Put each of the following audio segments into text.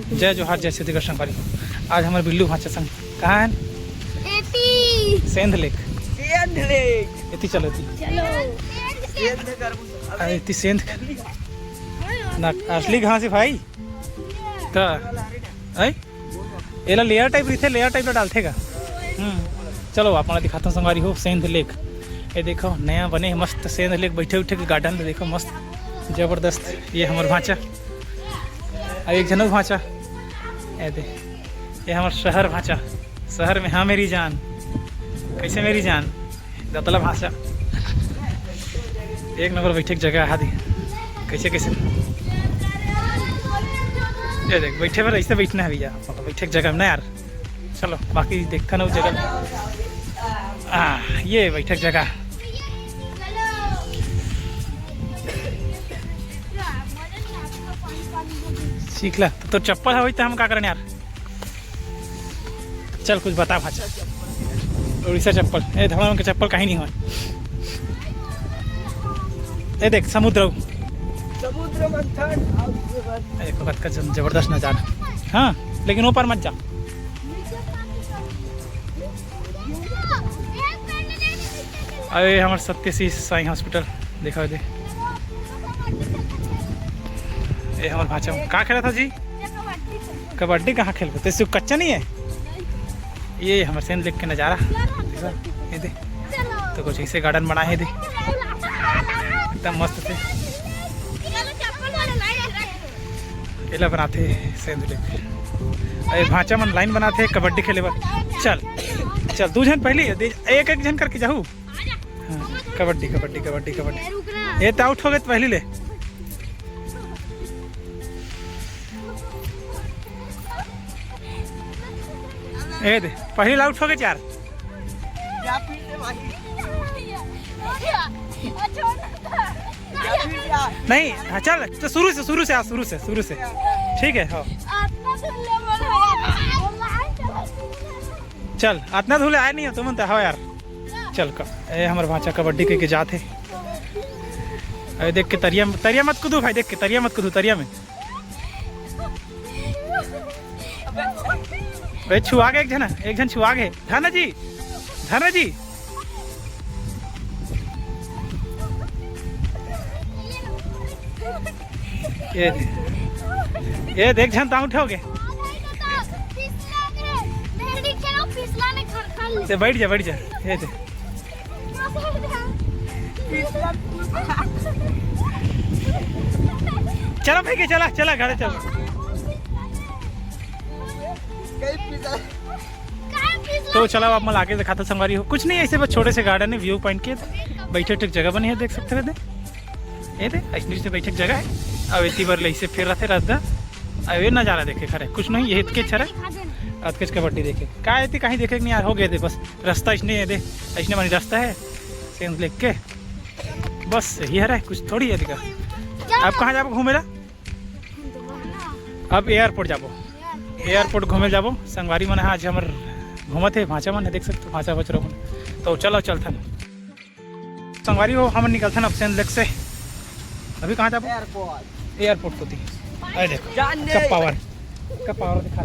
जय जोहार जय श्री कृष्ण भाई। आज हमारे बिल्लू भाचा संग कहाँ है? सेंध लेक। इतनी चलो इतनी सेंध ना असली घास है भाई। तो ये लेयर टाइप रही थे, लेयर टाइप डालते का। चलो आप दिखाता हूँ संगवारी हो सेंध लेक। ये देखो नया बने मस्त सेंध लेक, बैठे उठे के गार्डन में देखो मस्त जबरदस्त। ये हमारे भाचा और एक जनक भाचा। ये हमारे शहर भाचा, शहर में हाँ मेरी जान। कैसे मेरी जान दतला भाषा एक नंबर बैठे जगह हादी कैसे कैसे। ये देख बैठे पर ऐसे बैठना है भैया, मतलब बैठे जगह में ना यार। चलो बाकी देखता ना उस जगह। ये बैठक जगह। सीख ला तो चप्पल है तो हम क्या करें यार। चल कुछ बता भाचा। उड़ीसा चप्पल ए धड़ाम के चप्पल कहीं नहीं हो। ये देख समुद्र मंथन का जबरदस्त नजारा। हाँ लेकिन ऊपर मत जा। अरे हमारे सत्यसी साई हॉस्पिटल देखा दे। ये हमारे भाचा कहाँ खेला था जी? कबड्डी कहाँ खेलते थे? सिर्फ कच्चा नहीं है। ये हमारे सेंध लेक के नज़ारा ये दे। तो कुछ ऐसे गार्डन बना है दे, एकदम मस्त थे। केला बनाते सेंध लेक। अरे भाचा मन लाइन बनाते कबड्डी खेले बार। चल चल दो जन पहले एक एक जन करके जाऊ। कबड्डी कबड्डी कबड्डी कबड्डी। ये तो आउट हो गए तो पहले ले। ए दे पहले आउट हो गए चार। नहीं हाँ चल तो शुरू से ठीक है। हाँ चल इतना धूले आए नहीं हो तुम तो। हाँ यार चल ए हमारे भाचा कबड्डी के जाते। अरे देख के तरिया मत कूदो भाई, देख के तरिया मत कूदो तरिया में। भाई छुआ गए एक जन छुआ गए। धना जी ये देख जन ता उठोगे। बैठ जा ये दे। चलो भाई चला घर चलो। तो चलो आप मैं आगे दिखाता संगवारी हो। कुछ नहीं ऐसे बस छोटे से गार्डन है, व्यू पॉइंट के बैठे उठे जगह बनी है देख सकते हो। ये दे ऐसी से बैठक जगह है। अब इतनी बार ऐसे फिर रहे रास्ता। अब ये नज़ारा देखे खरे कुछ नहीं। ये इतके अच्छा है आज कबड्डी देखे का इतनी कहीं देखे नहीं यार। हो गए थे बस रास्ता इसने है दे ऐसने बनी रास्ता है सेंध लेक के। बस यही है कुछ थोड़ी है दिखा। आप कहाँ जाबो घूमे ला? अब एयरपोर्ट जाबो, एयरपोर्ट घूमे जाबो संगवारी मन। आज हमार घूमत है भाचा मन है देख सकते भाचा बच रहो मन। तो चलो चलता संगवारी हो हम निकलता अब सेंध लेक से। अभी कहाँ जाबो? एयरपोर्ट होती। अरे देखो कब पावर दिखा।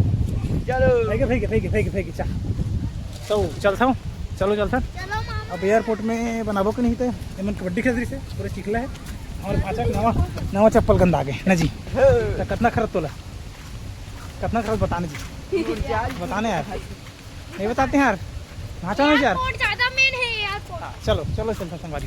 चलो फेंके चा तो चलता हूँ। चलो अब एयरपोर्ट में बनाबो कि नहीं थे मन कबड्डी खेल रही से पूरे चिखला है। और भाचा नवा चप्पल गंदा आ गए ना जी। तो कितना खर्च तोला कितना खर्च बताने जी? बताने यार नहीं बताते हैं यार। भाचा नहीं यार। चलो चलता संगवारी।